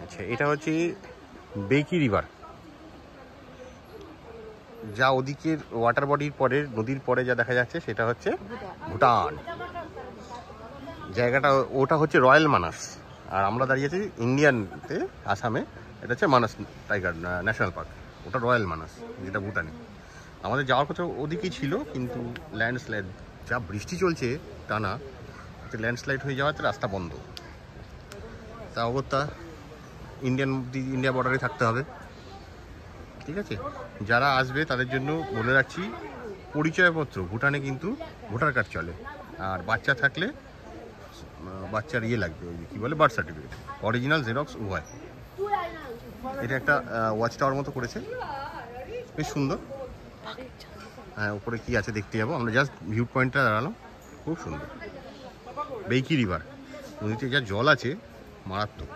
আচ্ছা, এটা হচ্ছে বেকি রিভার, যা ওদিকের ওয়াটার বডির পরে, নদীর পরে যা দেখা যাচ্ছে সেটা হচ্ছে ভুটান। জায়গাটা ওটা হচ্ছে রয়্যাল মানাস, আর আমরা দাঁড়িয়েছি ইন্ডিয়ানতে, আসামে। এটা হচ্ছে মানাস টাইগার ন্যাশনাল পার্ক, ওটা রয়্যাল মানাস, যেটা ভুটানে। আমাদের যাওয়ার কথা ওদিকেই ছিল, কিন্তু ল্যান্ডস্লাইড, যা বৃষ্টি চলছে টানা, ল্যান্ডস্লাইড হয়ে যাওয়াতে রাস্তা বন্ধ। তা অগত্যা ইন্ডিয়া বর্ডারে থাকতে হবে। ঠিক আছে, যারা আসবে তাদের জন্য বলে রাখছি, পরিচয়পত্র ভুটানে কিন্তু ভোটার কার্ড চলে, আর বাচ্চা থাকলে বাচ্চার লাগবে, ওই কী বলে, বার্থ সার্টিফিকেট, অরিজিনাল জেরক্স উভয়। এটা একটা ওয়াচ টাওয়ার মতো করেছে, বেশ সুন্দর। হ্যাঁ, উপরে কি আছে দেখতে যাবো আমরা, জাস্ট ভিউ পয়েন্টটা দাঁড়ালাম, খুব সুন্দর। বেকি রিভার, নদীতে যা জল আছে মারাত্মক।